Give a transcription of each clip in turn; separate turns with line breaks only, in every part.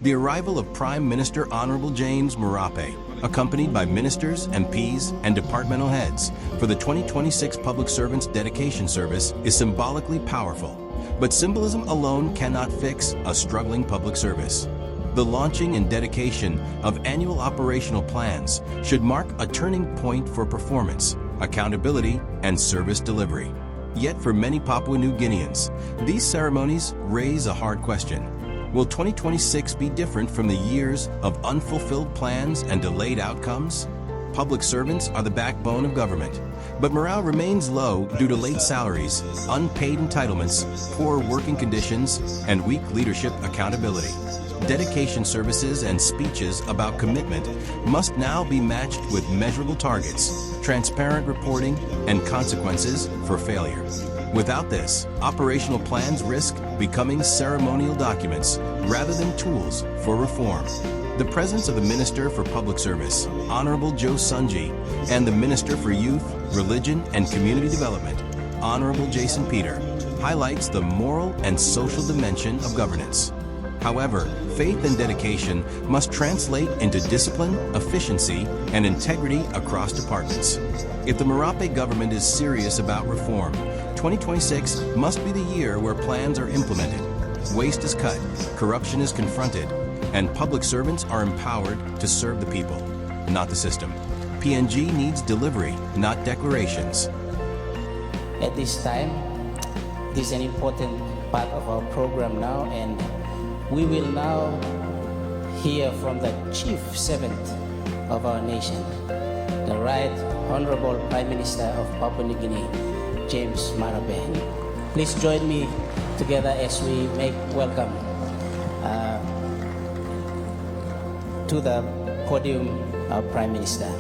the arrival of Prime Minister Honorable James Marape, accompanied by ministers, MPs, and departmental heads for the 2026 Public Servants Dedication Service is symbolically powerful. But symbolism alone cannot fix a struggling public service. The launching and dedication of annual operational plans should mark a turning point for performance, accountability, and service delivery. Yet for many Papua New Guineans, these ceremonies raise a hard question. Will 2026 be different from the years of unfulfilled plans and delayed outcomes? Public servants are the backbone of government, but morale remains low due to late salaries, unpaid entitlements, poor working conditions, and weak leadership accountability. Dedication services and speeches about commitment must now be matched with measurable targets, transparent reporting, and consequences for failure. Without this, operational plans risk becoming ceremonial documents rather than tools for reform. The presence of the Minister for Public Service, Honorable Joe Sunji, and the Minister for Youth, Religion, and Community Development, Honorable Jason Peter, highlights the moral and social dimension of governance. However, faith and dedication must translate into discipline, efficiency, and integrity across departments. If the Marape government is serious about reform, 2026 must be the year where plans are implemented, waste is cut, corruption is confronted, and public servants are empowered to serve the people, not the system. PNG needs delivery, not declarations.
At this time, this is an important part of our program now, and we will now hear from the chief servant of our nation, the Right Honorable Prime Minister of Papua New Guinea, James Marape. Please join me together as we make welcome to the podium our Prime Minister.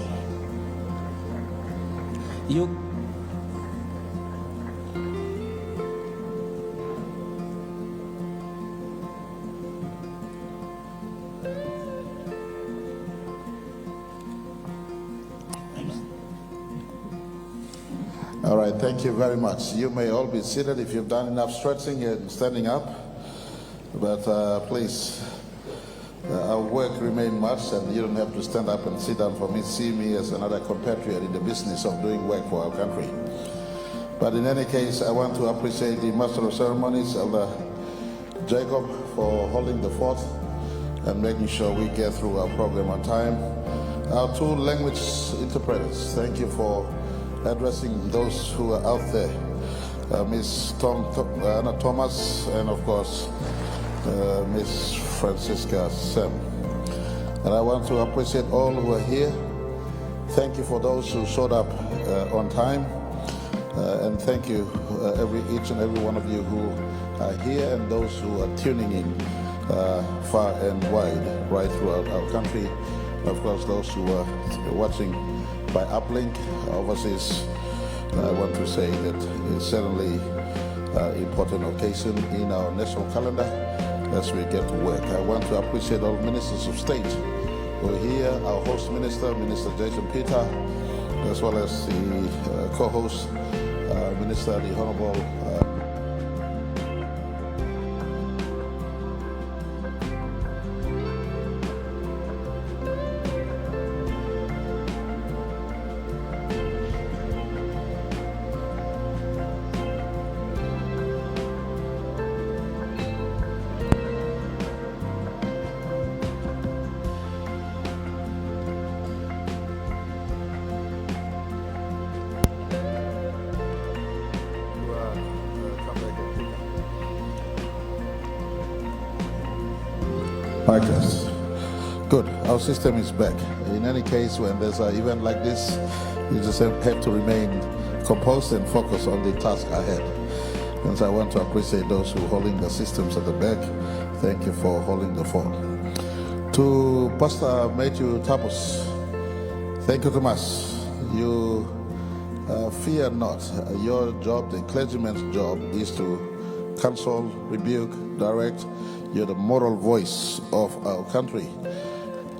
All right, thank you very much. You may all be seated if you've done enough stretching and standing up, but please, our work remains much, and you don't have to stand up and sit down for me. See me as another compatriot in the business of doing work for our country. But in any case, I want to appreciate the Master of Ceremonies, Elder Jacob, for holding the fort and making sure we get through our program on time. Our two language interpreters, thank you for addressing those who are out there. Ms. Anna Thomas, and of course, Ms. Francisca Sem. And I want to appreciate all who are here. Thank you for those who showed up on time. And thank you, each and every one of you who are here and those who are tuning in far and wide, right throughout our country. Of course, those who are watching by uplink overseas, I want to say that it's certainly an important occasion in our national calendar as we get to work. I want to appreciate all ministers of state who are here, our host minister, Minister Jason Peter, as well as the co-host, Minister, the Honorable Marcus. Good. Our system is back. In any case, when there's an event like this, you just have to remain composed and focus on the task ahead. And so I want to appreciate those who are holding the systems at the back. Thank you for holding the fort. To Pastor Matthew Tapos, thank you, Thomas. You fear not. Your job, the clergyman's job, is to counsel, rebuke, direct. You're the moral voice of our country.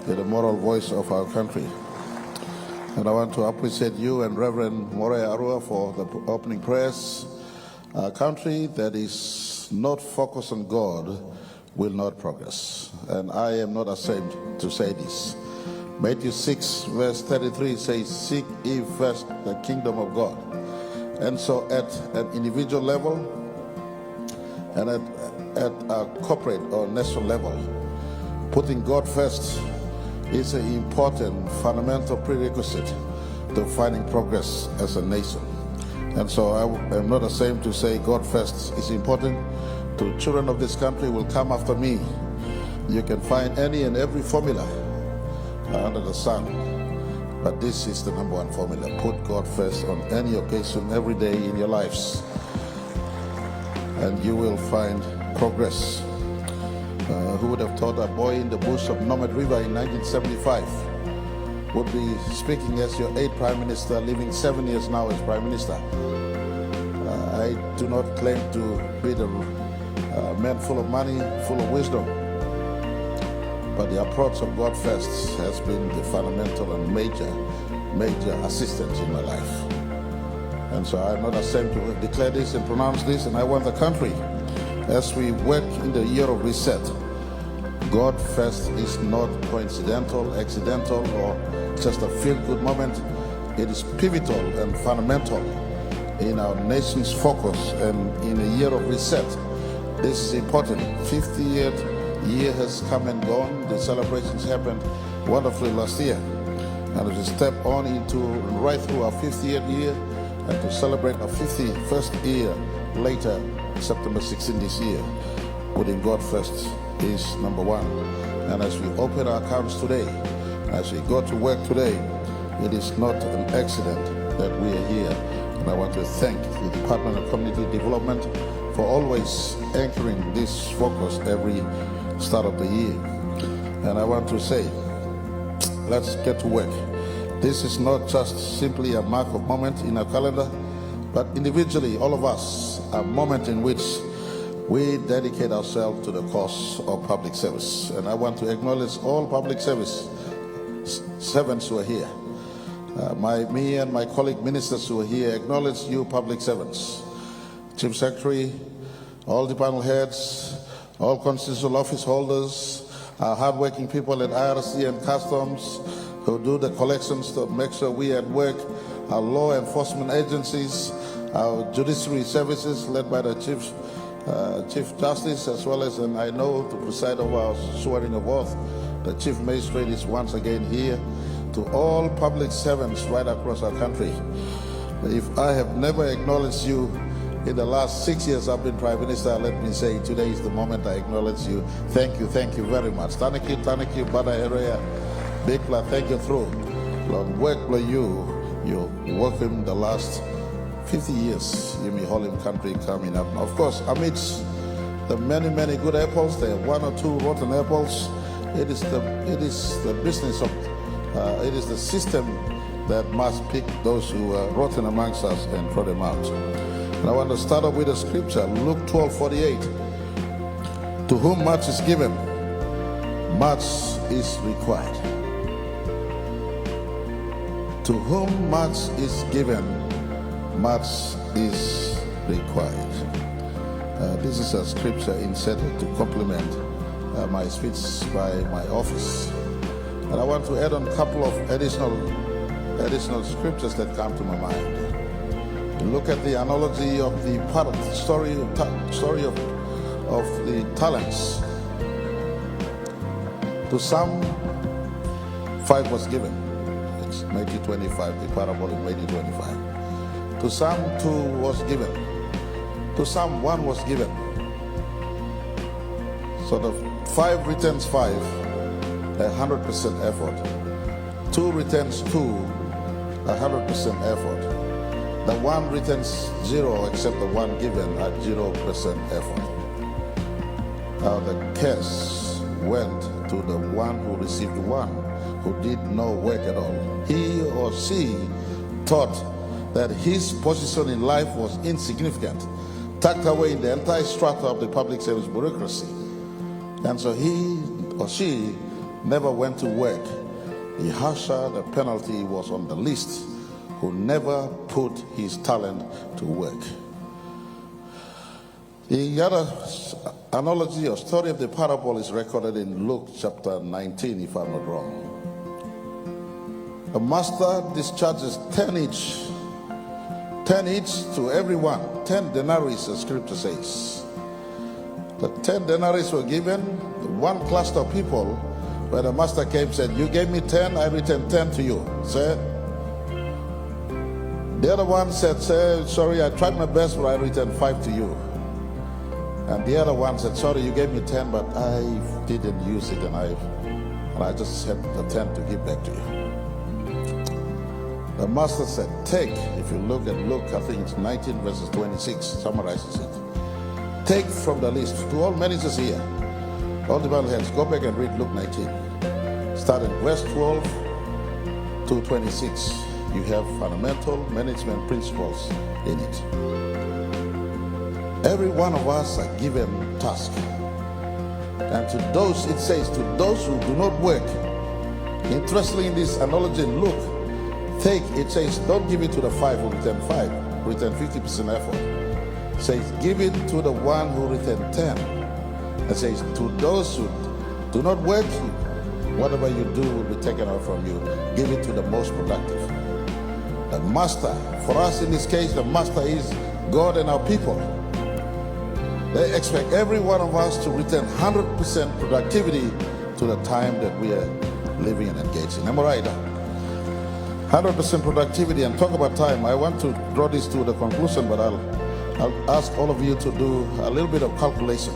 You're the moral voice of our country. And I want to appreciate you and Reverend Morea Arua for the opening prayers. A country that is not focused on God will not progress. And I am not ashamed to say this. Matthew 6 verse 33 says, seek ye first the kingdom of God. And so at an individual level and at a corporate or national level, putting God first is an important fundamental prerequisite to finding progress as a nation. And so I am not ashamed to say God first is important. To children of this country will come after me. You can find any and every formula under the sun, but this is the number one formula. Put God first on any occasion, every day in your lives, and you will find progress. Who would have thought a boy in the bush of Nomad River in 1975 would be speaking as your 8th Prime Minister, living 7 years now as Prime Minister. I do not claim to be the man full of money, full of wisdom, but the approach of God first has been the fundamental and major assistance in my life. And so I'm not ashamed to declare this and pronounce this, and I want the country, as we work in the year of reset, God first is not coincidental, accidental, or just a feel-good moment. It is pivotal and fundamental in our nation's focus and in a year of reset. This is important. 50th year has come and gone. The celebrations happened wonderfully last year. And as we step on into right through our 50th year and to celebrate our 51st year later, September 16 this year, putting God first is number one. And as we open our accounts today, as we go to work today, it is not an accident that we are here. And I want to thank the Department of Community Development for always anchoring this focus every start of the year. And I want to say, let's get to work. This is not just simply a mark of moment in our calendar, but individually, all of us, a moment in which we dedicate ourselves to the cause of public service. And I want to acknowledge all public service servants who are here. Me and my colleague ministers who are here acknowledge you public servants. Chief Secretary, all department heads, all constitutional office holders, our hardworking people at IRC and Customs who do the collections to make sure we at work, our law enforcement agencies, our judiciary services led by the Chief Justice, as well as, and I know to preside over our swearing of oath, the Chief Magistrate is once again here. To all public servants right across our country, if I have never acknowledged you in the last 6 years I've been Prime Minister, let me say today is the moment I acknowledge you. Thank you very much. Thank you, Bada Area, Bigla, thank you through. Long work by you work in the last 50 years, you may whole country coming up. Of course, amidst the many good apples, there are 1 or 2 rotten apples. It is the business of, it is the system that must pick those who are rotten amongst us and throw them out. And I want to start off with a scripture, Luke 12:48. To whom much is given, much is required. To whom much is given, much is required. This is a scripture inserted to complement my speech by my office. And I want to add on a couple of additional scriptures that come to my mind. Look at the analogy of the story of the talents. To some, 5 was given. It's Matthew 25, the parable of Matthew 25. To some, 2 was given. To some, 1 was given. So the 5 returns 5, 100% effort. 2 returns 2, 100% effort. The 1 returns 0, except the 1 given at 0% effort. Now the curse went to the one who received 1, who did no work at all. He or she thought that his position in life was insignificant, tucked away in the entire strata of the public service bureaucracy. And so he or she never went to work. The harsher the penalty was on the list, who never put his talent to work. The other analogy or story of the parable is recorded in Luke chapter 19, if I'm not wrong. A master discharges 10 each to everyone. 10 denarii, the scripture says. The 10 denarii were given one cluster of people, where the master came and said, you gave me 10, I return 10 to you. Sir. The other one said, sir, sorry, I tried my best, but I returned 5 to you. And the other one said, sorry, you gave me 10, but I didn't use it, and I just had the 10 to give back to you. The master said, take, if you look at Luke, I think it's 19 verses 26, summarizes it. Take from the list, to all managers here, all the Bible heads, go back and read Luke 19. Start in verse 12 to 26. You have fundamental management principles in it. Every one of us are given task. And to those, it says, to those who do not work. Interestingly, in this analogy in Luke, take, it says, don't give it to the 5 who return 5, return 50% effort. It says, give it to the one who return 10. It says, to those who do not work, whatever you do will be taken out from you. Give it to the most productive. The master, for us in this case, the master is God and our people. They expect every one of us to return 100% productivity to the time that we are living and engaging. Am I right? 100% productivity. And talk about time, I want to draw this to the conclusion, but I'll ask all of you to do a little bit of calculation.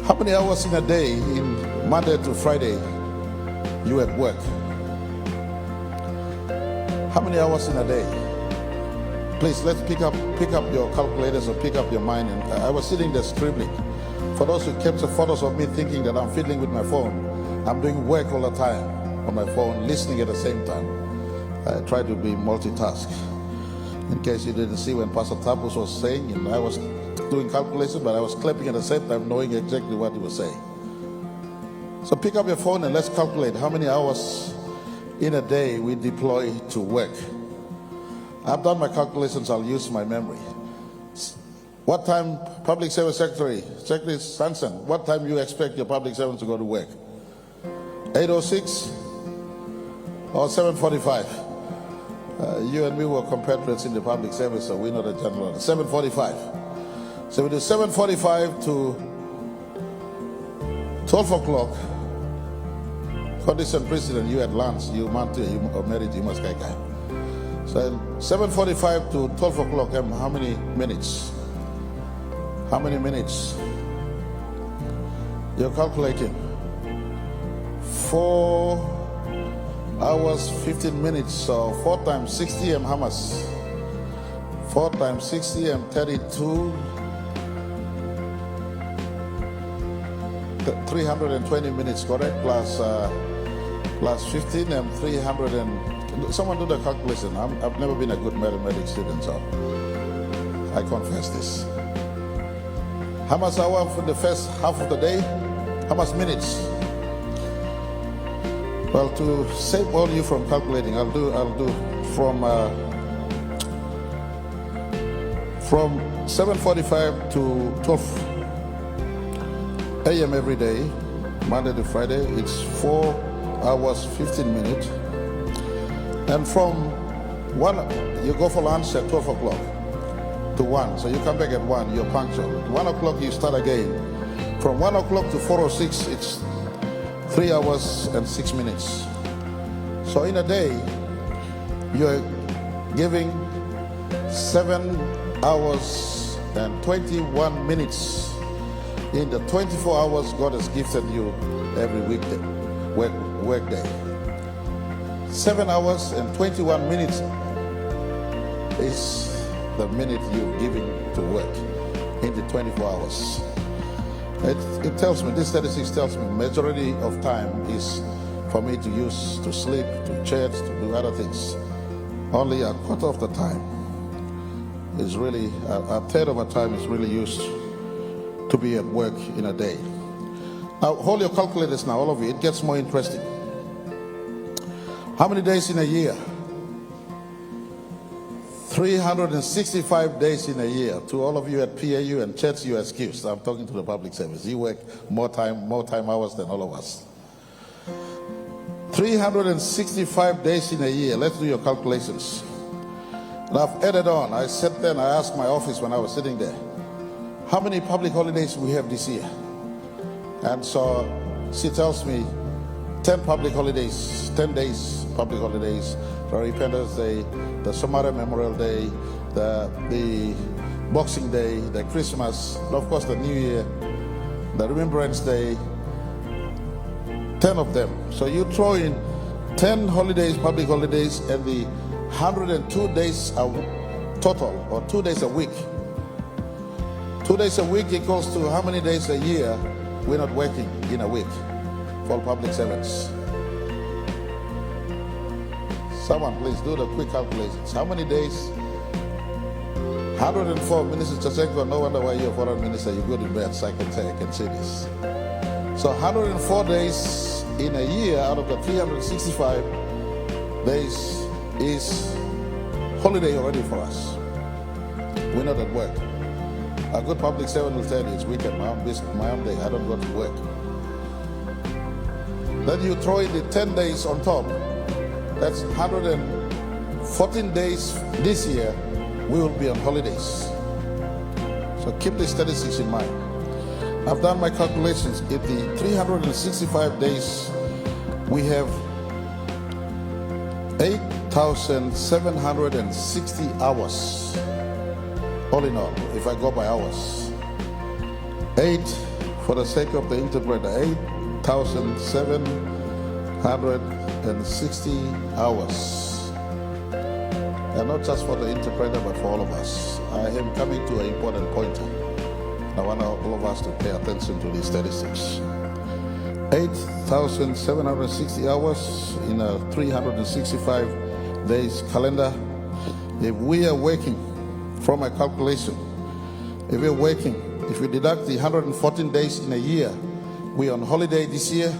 How many hours in a day, in Monday to Friday, you at work? How many hours in a day? Please, let's pick up your calculators or pick up your mind. And I was sitting there scribbling. For those who capture photos of me thinking that I'm fiddling with my phone, I'm doing work all the time on my phone, listening at the same time. I try to be multitask. In case you didn't see when Pastor Tapus was saying, and I was doing calculations, but I was clapping at the same time, knowing exactly what he was saying. So pick up your phone and let's calculate how many hours in a day we deploy to work. I've done my calculations, I'll use my memory. What time, Public Service Secretary Sanson, what time you expect your public servants to go to work? 8:06 or 7:45? You and me were compatriots in the public service, so we know the general. 7:45. So we do 7:45 to 12 o'clock. Condition President, you at lunch, you Monty, you are married, you must guy. So 7:45 to 12 o'clock, how many minutes? How many minutes? You're calculating. 4 hours, 15 minutes. So 4 times 60 how much? 4 times 60 32. 320 minutes, correct? Plus 15 and 300 and... Someone do the calculation. I've never been a good mathematics student, so I confess this. How much hour for the first half of the day? How much minutes? Well, to save all you from calculating, I'll do from 7:45 to 12 a.m. every day, Monday to Friday. It's 4 hours, 15 minutes. And from 1, you go for lunch at 12 o'clock to 1. So you come back at 1, you're punctual. At 1 o'clock, you start again. From 1 o'clock to 4:06, it's 3 hours and 6 minutes. So in a day, you're giving 7 hours and 21 minutes in the 24 hours God has gifted you every weekday, work day. 7 hours and 21 minutes is the minute you're giving to work in the 24 hours. It tells me, this statistics tells me, majority of time is for me to use to sleep, to chat, to do other things. Only a quarter of the time is really, a third of the time is really used to be at work in a day. Now hold your calculators now, all of you, it gets more interesting. How many days in a year? 365 days in a year. To all of you at PAU and church, you are excused. I'm talking to the public service. You work more time hours than all of us. 365 days in a year. Let's do your calculations. And I've added on. I sat there and I asked my office when I was sitting there, how many public holidays we have this year? And so she tells me 10 public holidays, 10 days public holidays, the Independence Day, the Marape Memorial Day, the Boxing Day, the Christmas, and of course the New Year, the Remembrance Day, 10 of them. So you throw in 10 holidays, public holidays, and the 102 days total, or 2 days a week. 2 days a week equals to how many days a year we're not working in a week for public servants. Someone please do the quick calculations. How many days? 104. Minister Chasenko, no wonder why you're a foreign minister. You're good in bed, so I can say this. So 104 days in a year out of the 365 days is holiday already for us. We're not at work. A good public servant will tell you it's weekend, my own business, my own day. I don't go to work. Then you throw in the 10 days on top. That's 114 days this year we will be on holidays. So keep the statistics in mind. I've done my calculations. In the 365 days, we have 8,760 hours. All in all, if I go by hours. 8, for the sake of the interpreter, 8,760 hours. And not just for the interpreter, but for all of us. I am coming to an important point. I want all of us to pay attention to these statistics. 8,760 hours in a 365 days calendar. If we are working, from my calculation, if we're working, if we deduct the 114 days in a year, we're on holiday this year,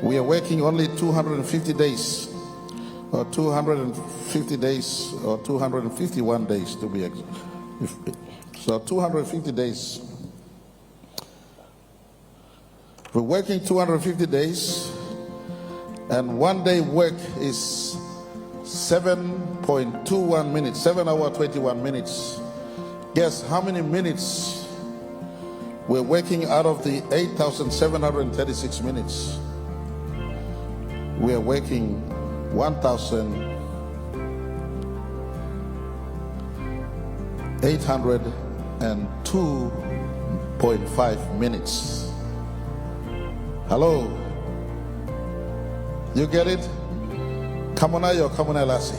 we are working only 250 days, or 250 days, or 251 days to be exact. So 250 days. We're working 250 days, and 1 day work is 7.21 minutes, 7 hours, 21 minutes. Guess how many minutes we're working out of the 8,736 minutes? We are working 1,802.5 minutes. Hello? You get it? Kamunayo, kamunalasi.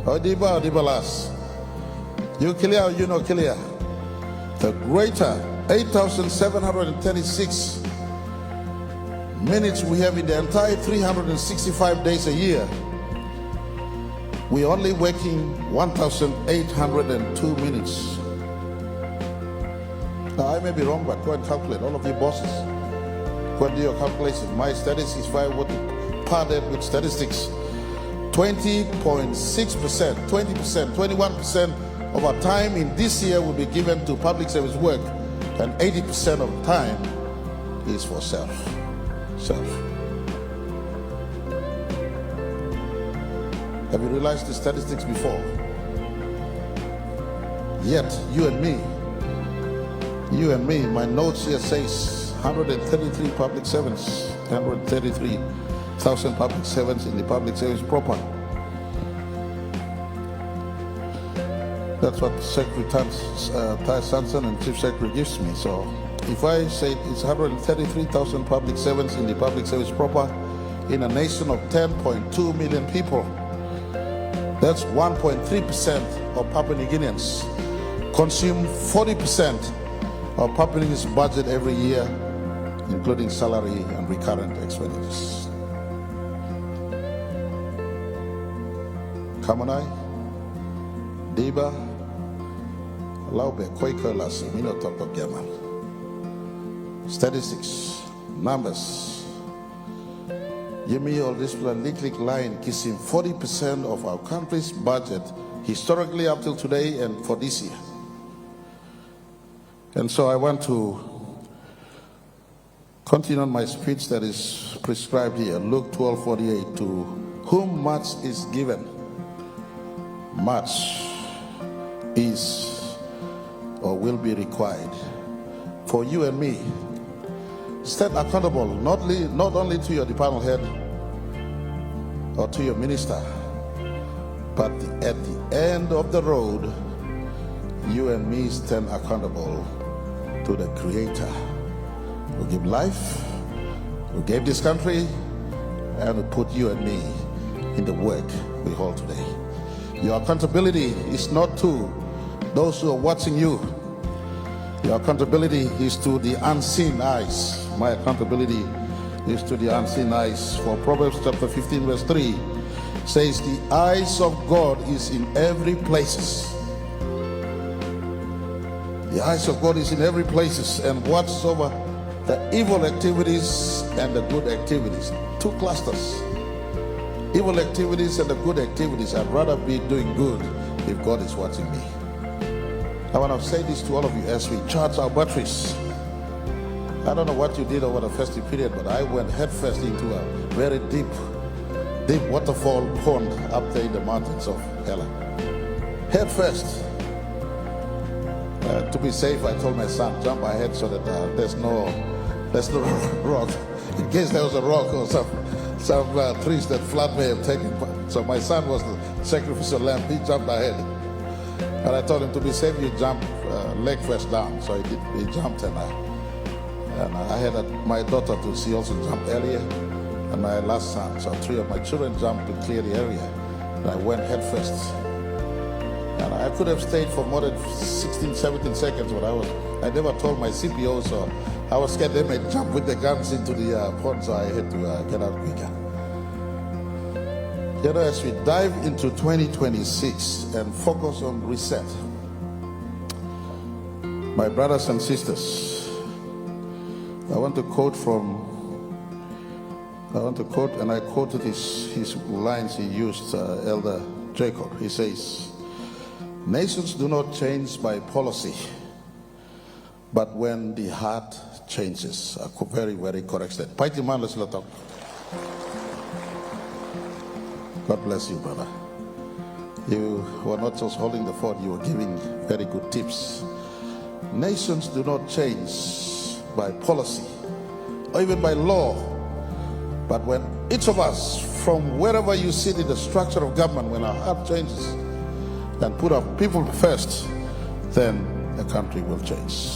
Odiba, odibalas. You clear or you not clear? The greater 8,736 minutes we have in the entire 365 days a year. We're only working 1,802 minutes. Now I may be wrong, but go and calculate. All of you bosses, go and do your calculations. My statistics, if I were to part it with statistics, 20.6%, 20%, 21% of our time in this year will be given to public service work, and 80% of the time is for self. Have you realized the statistics before? Yet, you and me, my notes here says 133 public servants, 133,000 public servants in the public service proper. That's what Secretary Ty Sanson and Chief Secretary gives me. So if I say it's 133,000 public servants in the public service proper in a nation of 10.2 million people, that's 1.3% of Papua New Guineans consume 40% of Papua New Guinea's budget every year, including salary and recurrent expenditures. Kamunai, Diba, Laube, Koika Lasi, Mino Toko Gaman. Statistics, numbers. Yemi all this line, kissing 40% of our country's budget historically up till today and for this year. And so I want to continue on my speech that is prescribed here, Luke 12:48, to whom much is given, much is or will be required. For you and me, stand accountable not only to your department head or to your minister, but at the end of the road, you and me stand accountable to the Creator who gave life, who gave this country, and who put you and me in the work we hold today. Your accountability is not to those who are watching you. Your accountability is to the unseen eyes. My accountability is to the unseen eyes. For Proverbs chapter 15 verse 3 says, the eyes of God is in every places. The eyes of God is in every places and watches over the evil activities and the good activities. Two clusters. Evil activities and the good activities. I'd rather be doing good if God is watching me. I want to say this to all of you as we charge our batteries. I don't know what you did over the festive period, but I went headfirst into a very deep waterfall pond up there in the mountains of Hela. Headfirst. To be safe, I told my son, jump ahead so that there's no rock. In case there was a rock or some trees that flood may have taken. So my son was the sacrificial lamb. He jumped ahead. And I told him, to be safe, you jump leg first down. So he did. He jumped, and I had my daughter to see also jump earlier, and my last son. So 3 of my children jumped to clear the area, and I went head first. And I could have stayed for more than 16, 17 seconds, but I never told my CPO, so I was scared they may jump with the guns into the pond, so I had to get out quicker. You know, as we dive into 2026 and focus on reset, my brothers and sisters, I want to quote, and I quoted his lines he used, Elder Jacob. He says, nations do not change by policy, but when the heart changes. A very, very correct statement. Paiti man, let's let up. God bless you, brother. You were not just holding the fort, you were giving very good tips. Nations do not change by policy or even by law, but when each of us, from wherever you sit in the structure of government, when our heart changes and put our people first, then the country will change.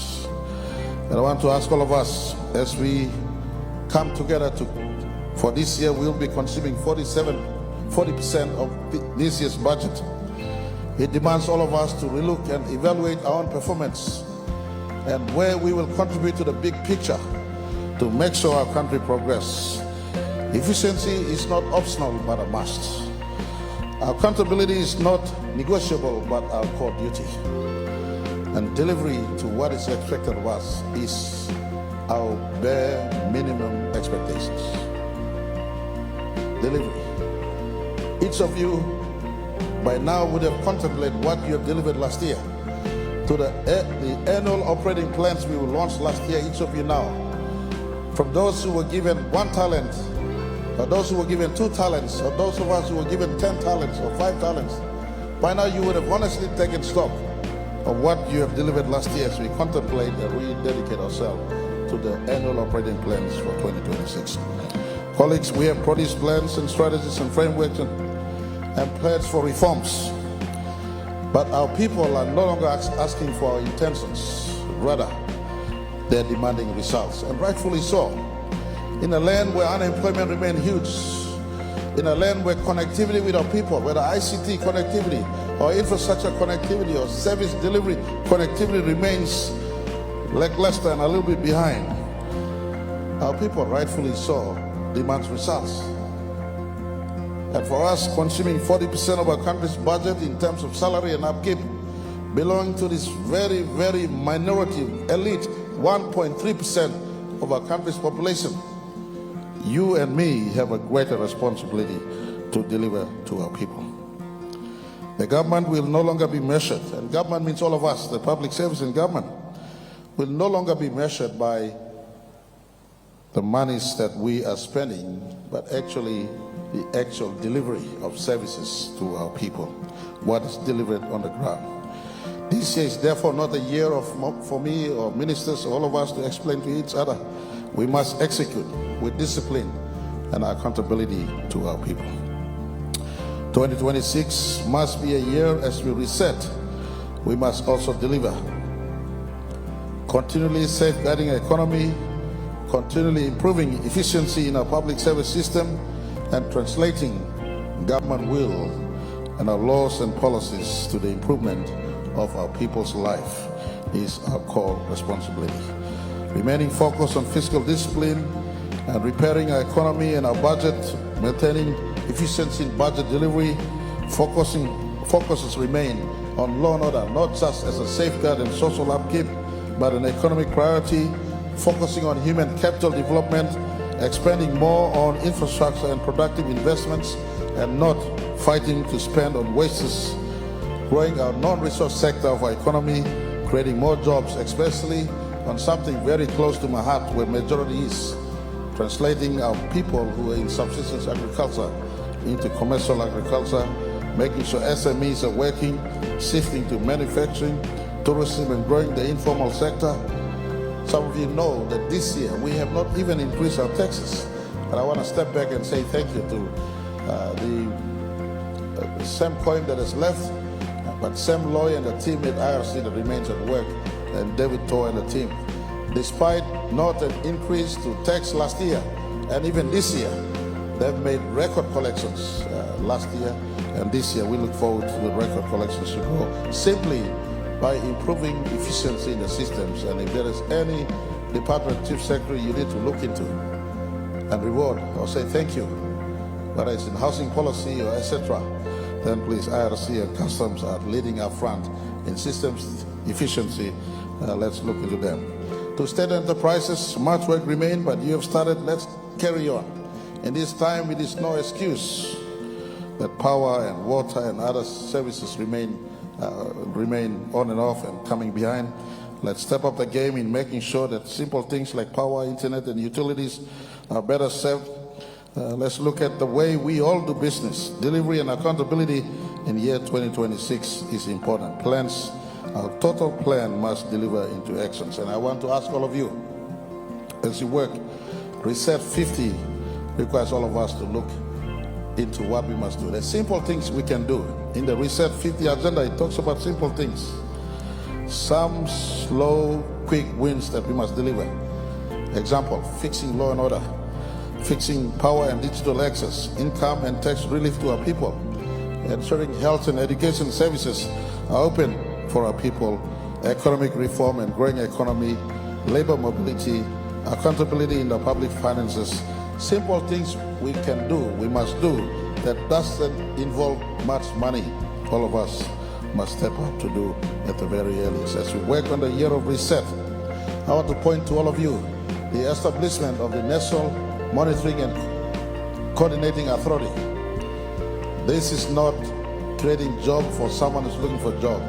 And I want to ask all of us, as we come together for this year, we'll be consuming 40% of this year's budget. It demands all of us to relook and evaluate our own performance and where we will contribute to the big picture to make sure our country progress. Efficiency is not optional but a must. Accountability is not negotiable but our core duty. And delivery to what is expected of us is our bare minimum expectations. Delivery. Each of you by now would have contemplated what you have delivered last year. To the annual operating plans we launched last year, each of you now, from those who were given 1 talent, or those who were given 2 talents, or those of us who were given 10 talents or 5 talents, by now you would have honestly taken stock of what you have delivered last year as we contemplate and rededicate ourselves to the annual operating plans for 2026. Colleagues, we have produced plans and strategies and frameworks and plans for reforms. But our people are no longer asking for our intentions. Rather, they're demanding results, and rightfully so. In a land where unemployment remains huge, in a land where connectivity with our people, whether ICT connectivity or infrastructure connectivity or service delivery connectivity remains lackluster and a little bit behind, our people, rightfully so, demands results. And for us, consuming 40% of our country's budget in terms of salary and upkeep, belonging to this very, very minority, elite, 1.3% of our country's population, you and me have a greater responsibility to deliver to our people. The government will no longer be measured, and government means all of us, the public service and government, will no longer be measured by the monies that we are spending, but actually the actual delivery of services to our people, what is delivered on the ground. This year is therefore not a year for me or ministers, all of us to explain to each other. We must execute with discipline and accountability to our people. 2026 must be a year as we reset. We must also deliver. Continually safeguarding our economy, continually improving efficiency in our public service system, and translating government will and our laws and policies to the improvement of our people's life is our core responsibility. Remaining focused on fiscal discipline and repairing our economy and our budget, maintaining efficiency in budget delivery, focuses remain on law and order, not just as a safeguard and social upkeep, but an economic priority, focusing on human capital development, expanding more on infrastructure and productive investments, and not fighting to spend on wastes, growing our non-resource sector of our economy, creating more jobs, especially on something very close to my heart where majority is, translating our people who are in subsistence agriculture into commercial agriculture, making sure SMEs are working, shifting to manufacturing, tourism, and growing the informal sector. Some of you know that this year we have not even increased our taxes. And I want to step back and say thank you to the Sam Coyne that has left, but Sam Loy and the team at IRC that remains at work, and David Toh and the team. Despite not an increase to tax last year, and even this year, they've made record collections last year, and this year we look forward to the record collections to grow simply by improving efficiency in the systems. And if there is any department chief secretary you need to look into and reward or say thank you, whether it's in housing policy or etc., then please, IRC and Customs are leading up front in systems efficiency. Let's look into them. To state enterprises, much work remains, but you have started, let's carry on. In this time, it is no excuse that power and water and other services remain on and off and coming behind. Let's step up the game in making sure that simple things like power, internet, and utilities are better served. Let's look at the way we all do business. Delivery and accountability in year 2026 is important. Plans, our total plan must deliver into actions. And I want to ask all of you, as you work, Reset 50 requires all of us to look into what we must do. There's simple things we can do. In the Reset 50 agenda, it talks about simple things. Some slow, quick wins that we must deliver. Example, fixing law and order, fixing power and digital access, income and tax relief to our people, ensuring health and education services are open for our people, economic reform and growing economy, labor mobility, accountability in the public finances. Simple things we can do, we must do, that doesn't involve much money. All of us must step up to do at the very earliest. As we work on the year of reset, I want to point to all of you the establishment of the National Monitoring and Coordinating Authority. This is not creating job for someone who's looking for a job.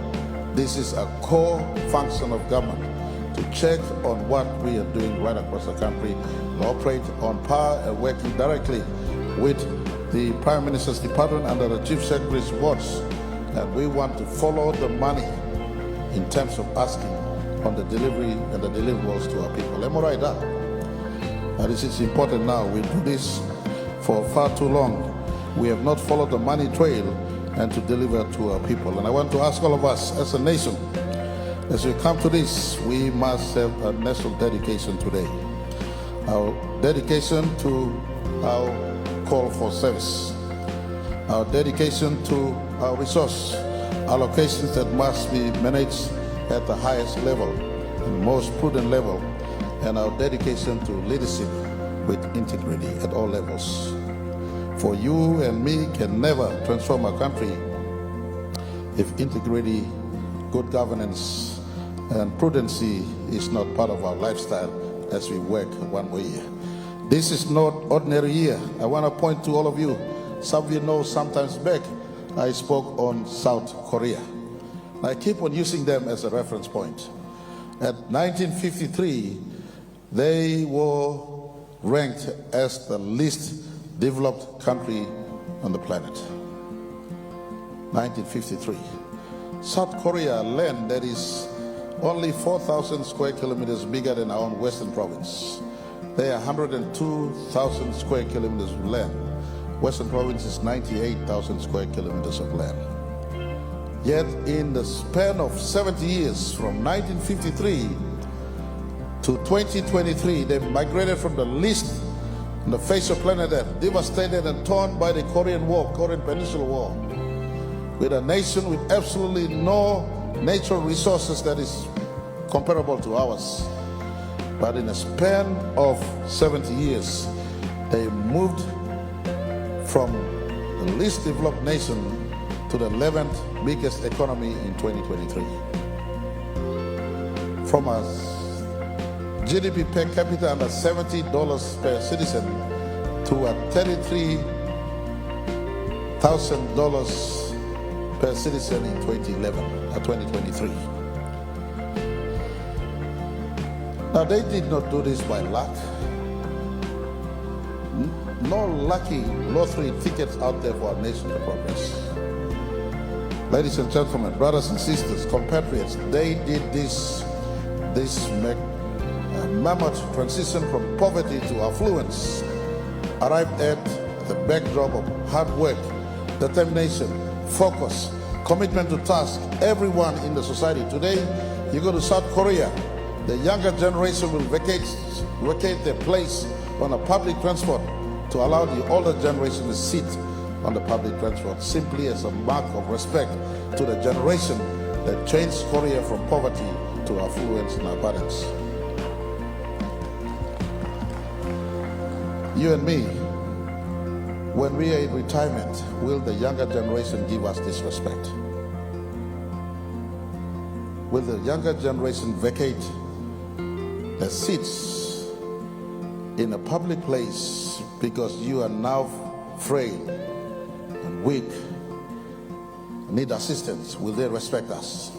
This is a core function of government to check on what we are doing right across the country, to operate on par and working directly with the Prime Minister's Department under the Chief Secretary's watch. And we want to follow the money in terms of asking on the delivery and the deliverables to our people. Am I right now? And this is important now. We do this for far too long. We have not followed the money trail and to deliver to our people. And I want to ask all of us as a nation, as we come to this, we must have a national dedication today. Our dedication to our call for service, our dedication to our resource allocations that must be managed at the highest level, the most prudent level, and our dedication to leadership with integrity at all levels. For you and me can never transform our country if integrity, good governance, and prudency is not part of our lifestyle as we work one more year. This is not ordinary year. I want to point to all of you. Some of you know sometimes back, I spoke on South Korea. I keep on using them as a reference point. At 1953, they were ranked as the least developed country on the planet. 1953. South Korea, land that is only 4,000 square kilometers bigger than our own Western province. They are 102,000 square kilometers of land. Western province is 98,000 square kilometers of land. Yet in the span of 70 years, from 1953 to 2023, they migrated from the least on the face of planet Earth, devastated and torn by the Korean War, Korean Peninsula War, with a nation with absolutely no natural resources that is comparable to ours. But in a span of 70 years, they moved from the least developed nation to the 11th biggest economy in 2023. From a GDP per capita under $70 per citizen to a $33,000 per citizen in 2023. Now they did not do this by luck. No lucky lottery tickets out there for our nation to progress. Ladies and gentlemen, brothers and sisters, compatriots, they did this mammoth transition from poverty to affluence, arrived at the backdrop of hard work, determination, focus, commitment to task, everyone in the society. Today, you go to South Korea, the younger generation will vacate their place on a public transport to allow the older generation to sit on the public transport, simply as a mark of respect to the generation that changed Korea from poverty to affluence and abundance. You and me, when we are in retirement, will the younger generation give us this respect? Will the younger generation vacate their seats in a public place because you are now frail and weak, need assistance? Will they respect us?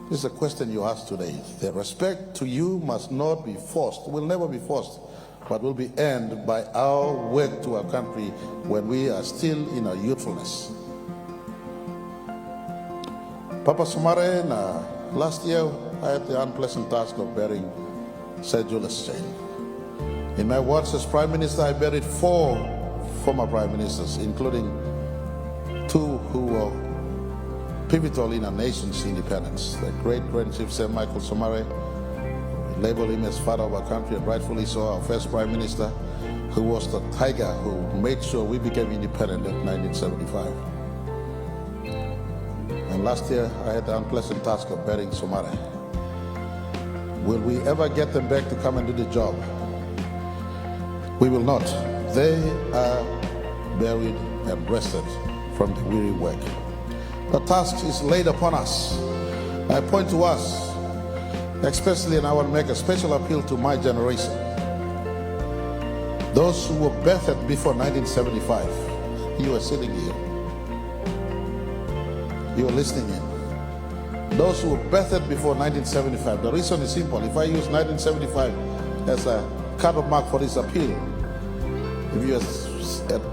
This is a question you ask today. The respect to you must not be forced, will never be forced, but will be earned by our work to our country when we are still in our youthfulness. Papa Sumare, last year I had the unpleasant task of burying Sir Julius Chain. In my words as Prime Minister, I buried 4 former Prime Ministers, including 2 who were pivotal in our nation's independence. The great Grand Chief Sir Michael Somare, we label him as father of our country, and rightfully so, our first Prime Minister, who was the tiger who made sure we became independent in 1975. And last year, I had the unpleasant task of burying Somare. Will we ever get them back to come and do the job? We will not. They are buried and rested from the weary work. The task is laid upon us. I point to us, especially, and I want to make a special appeal to my generation. Those who were birthed before 1975, you are sitting here. You are listening in. Those who were birthed before 1975, the reason is simple. If I use 1975 as a cut-off mark for this appeal, if you are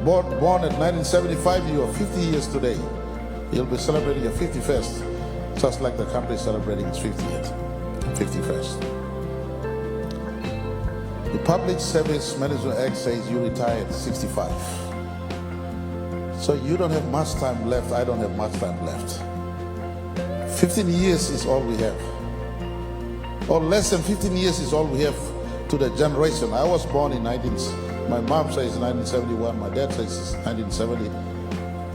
born at 1975, you are 50 years today. You'll be celebrating your 51st, just like the country is celebrating its 51st. The Public Service Management Act says you retire at 65. So you don't have much time left, I don't have much time left. 15 years is all we have. Or less than 15 years is all we have to the generation. I was born in my mom says 1971, my dad says 1970.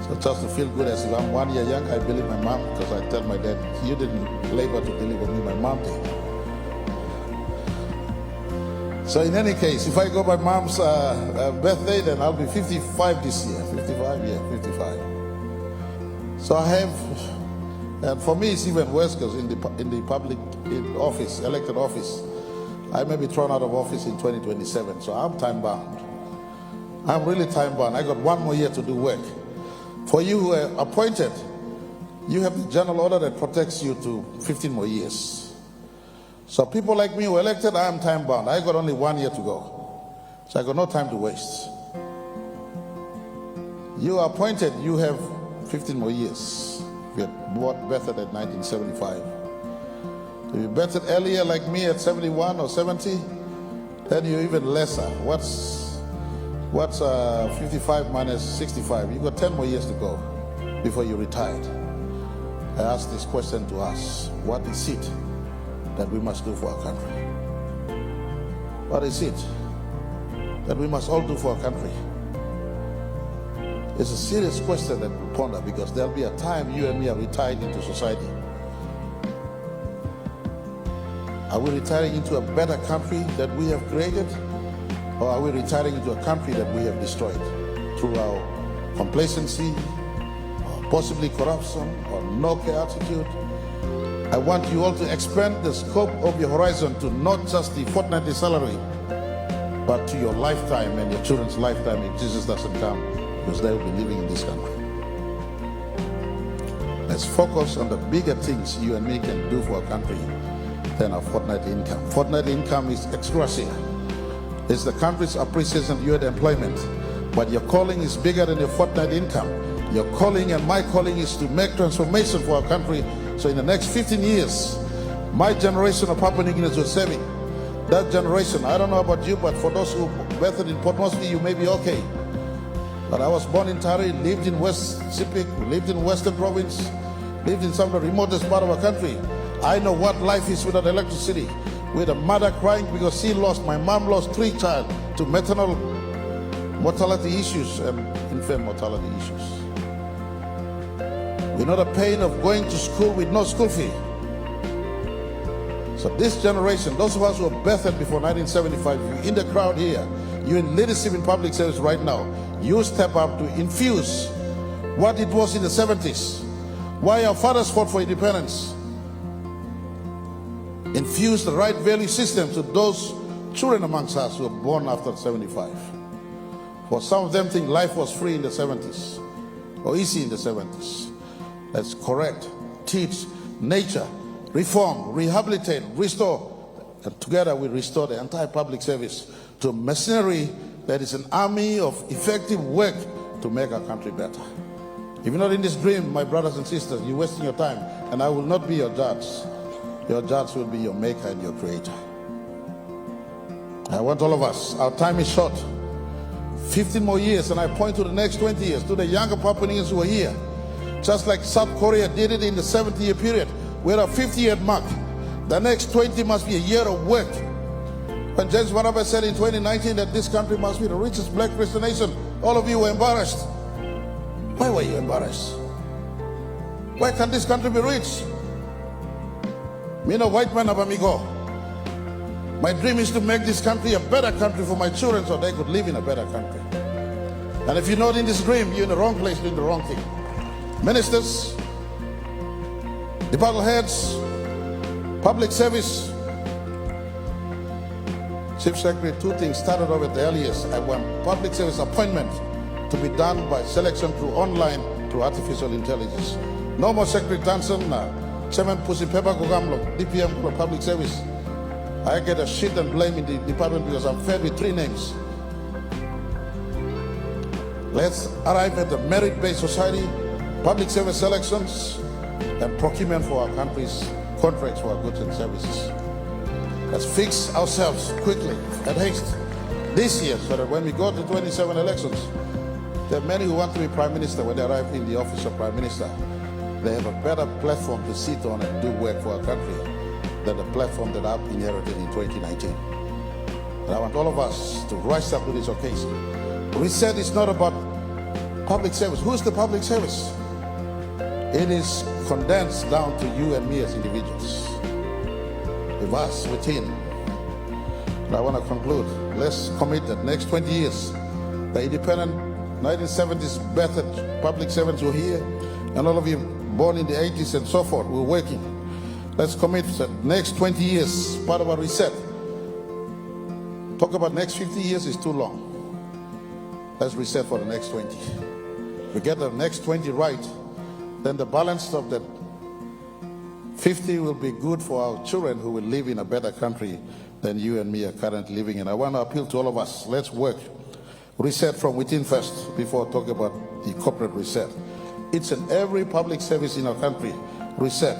So just to feel good as if I'm 1 year young, I believe my mom, because I tell my dad, you didn't labor to deliver me, my mom did. So in any case, if I go by mom's birthday, then I'll be 55 this year. 55. So I have, and for me it's even worse, because in the public office, elected office, I may be thrown out of office in 2027, so I'm time bound. I'm really time bound. I got 1 more year to do work. For you who were appointed, you have the general order that protects you to 15 more years. So people like me who were elected, I am time bound. I got only 1 year to go. So I got no time to waste. You are appointed, you have 15 more years. You had betted at 1975. If you betted earlier like me at 71 or 70, then you're even lesser. What's 55 minus 65? You got 10 more years to go before you retired. I ask this question to us: what is it that we must do for our country? What is it that we must all do for our country? It's a serious question that we ponder, because there'll be a time you and me are retired into society. Are we retiring into a better country that we have created? Or are we retiring into a country that we have destroyed through our complacency, or possibly corruption, or no-care attitude? I want you all to expand the scope of your horizon to not just the fortnightly salary, but to your lifetime and your children's lifetime if Jesus doesn't come, because they will be living in this country. Let's focus on the bigger things you and me can do for our country than our fortnightly income. Fortnightly income is ex gratia. It's the country's appreciation of your employment. But your calling is bigger than your fortnightly income. Your calling and my calling is to make transformation for our country. So in the next 15 years, my generation of Papua New Guineans will serve it. That generation, I don't know about you, but for those who birthed in Port Moresby, you may be okay. But I was born in Tari, lived in West Sepik, lived in Western Province, lived in some of the remotest part of our country. I know what life is without electricity, with a mother crying because she lost, my mom lost 3 children to maternal mortality issues and infant mortality issues. We know the pain of going to school with no school fee. So this generation, those of us who were birthed before 1975, you're in the crowd here, you're in leadership in public service right now, you step up to infuse what it was in the 70s, why our fathers fought for independence. Infuse the right value system to those children amongst us who were born after 75. For some of them think life was free in the 70s or easy in the 70s. Let's correct, teach, nurture, reform, rehabilitate, restore, and together we restore the entire public service to a machinery that is an army of effective work to make our country better. If you're not in this dream, my brothers and sisters, you're wasting your time, and I will not be your judge. Your judge will be your maker and your creator. I want all of us, our time is short. 15 more years, and I point to the next 20 years, to the younger Papua New Guineans who are here. Just like South Korea did it in the 70-year period, we're at a 50-year mark. The next 20 must be a year of work. When James Marape said in 2019 that this country must be the richest black Christian nation, all of you were embarrassed. Why were you embarrassed? Why can't this country be rich? Me no white man of amigo. My dream is to make this country a better country for my children so they could live in a better country. And if you're not in this dream, you're in the wrong place doing the wrong thing. Ministers, department heads, public service, Chief Secretary, 2 things started off at the earliest. I want public service appointment to be done by selection through online, through artificial intelligence. No more Secretary Johnson, Chairman Pussy Pepper Kogamlo, DPM for public service. I get a shit and blame in the department because I'm fed with 3 names. Let's arrive at a merit-based society, public service selections, and procurement for our country's contracts for our goods and services. Let's fix ourselves quickly, at haste, this year, so that when we go to 27 elections, there are many who want to be Prime Minister. When they arrive in the office of Prime Minister, they have a better platform to sit on and do work for our country than the platform that I've inherited in 2019. And I want all of us to rise up to this occasion. Reset is not about public service. Who's the public service? It is condensed down to you and me as individuals. With us within. And I want to conclude. Let's commit that next 20 years, the independent 1970s birthed public servants who are here, and all of you born in the 80s and so forth, we're working. Let's commit the next 20 years, part of our reset. Talk about next 50 years is too long. let's reset for the next 20. We get the next 20 right, then the balance of the 50 will be good for our children who will live in a better country than you and me are currently living in. I want to appeal to all of us. Let's work. Reset from within first before I talk about the corporate reset. It's in every public service in our country. Reset.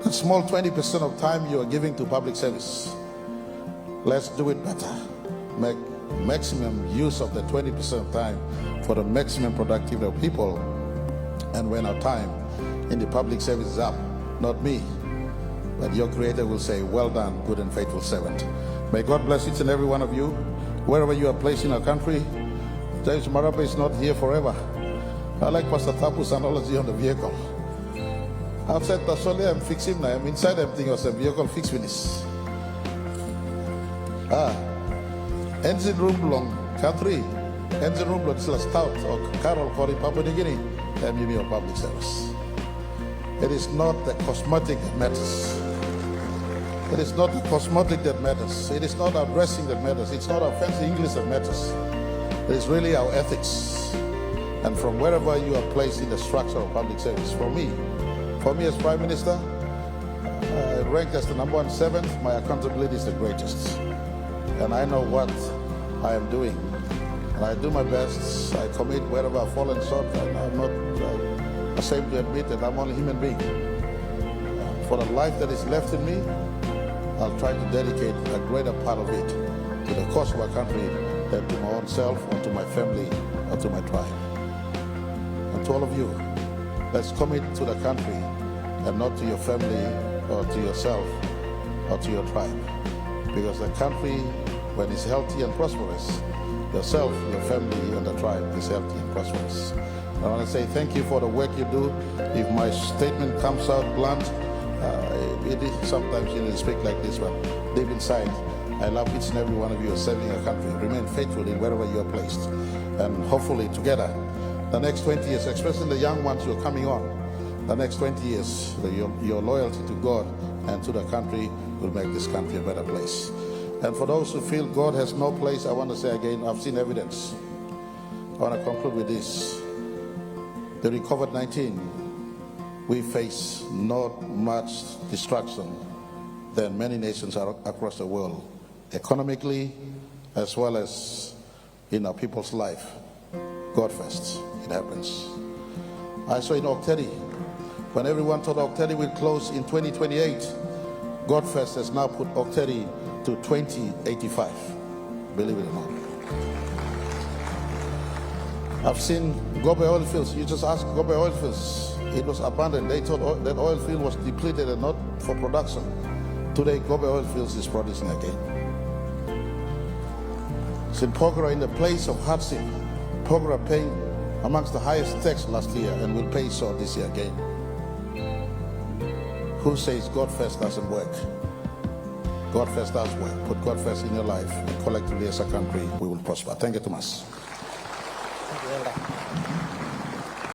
That small 20% of time you are giving to public service, let's do it better. Make maximum use of the 20% of time for the maximum productivity of people. And when our time in the public service is up, not me, but your Creator will say, well done, good and faithful servant. May God bless each and every one of you, wherever you are placed in our country. James Marape is not here forever. I like Pastor Tapu's analogy on the vehicle. Outside Tasole, I'm fixing now. I'm inside, I'm thinking of the vehicle fix finish. Engine room long country, engine room long stout or Carol Kori Papua New Guinea, and maybe your public service. It is not the cosmetic that matters. It is not the cosmetic that matters. It is not our dressing that matters. It's not our fancy English that matters. It is really our ethics. And from wherever you are placed in the structure of public service, for me as Prime Minister, I rank as the number 1 servant. My accountability is the greatest. And I know what I am doing. And I do my best. I commit wherever I've fallen short. And I'm not ashamed to admit that I'm only a human being. For the life that is left in me, I'll try to dedicate a greater part of it to the cause of our country than to my own self or to my family or to my tribe. And to all of you, let's commit to the country and not to your family or to yourself or to your tribe. Because the country, when it's healthy and prosperous, yourself, your family, and the tribe is healthy and prosperous. I want to say thank you for the work you do. If my statement comes out blunt, sometimes you need to speak like this, but deep inside, I love each and every one of you serving our country. Remain faithful in wherever you are placed. And hopefully together, the next 20 years, especially the young ones who are coming on, the next 20 years, your loyalty to God and to the country will make this country a better place. And for those who feel God has no place, I want to say again, I've seen evidence. I want to conclude with this. During COVID-19, we face not much destruction than many nations across the world, economically as well as in our people's life. God first, it happens. I saw in Octedi, when everyone thought Octedi will close in 2028, God first has now put Octedi to 2085, believe it or not. I've seen Gobe oil fields. You just ask Gobe oil fields. It was abandoned. They thought that oil field was depleted and not for production. Today, Gobe oil fields is producing again. St. Porgera, in the place of hardship, Porgera paying amongst the highest tax last year and will pay so this year again. Who says God first doesn't work? God first does work. Put God first in your life, and collectively as a country, we will prosper. Thank you, Thomas.
Thank you.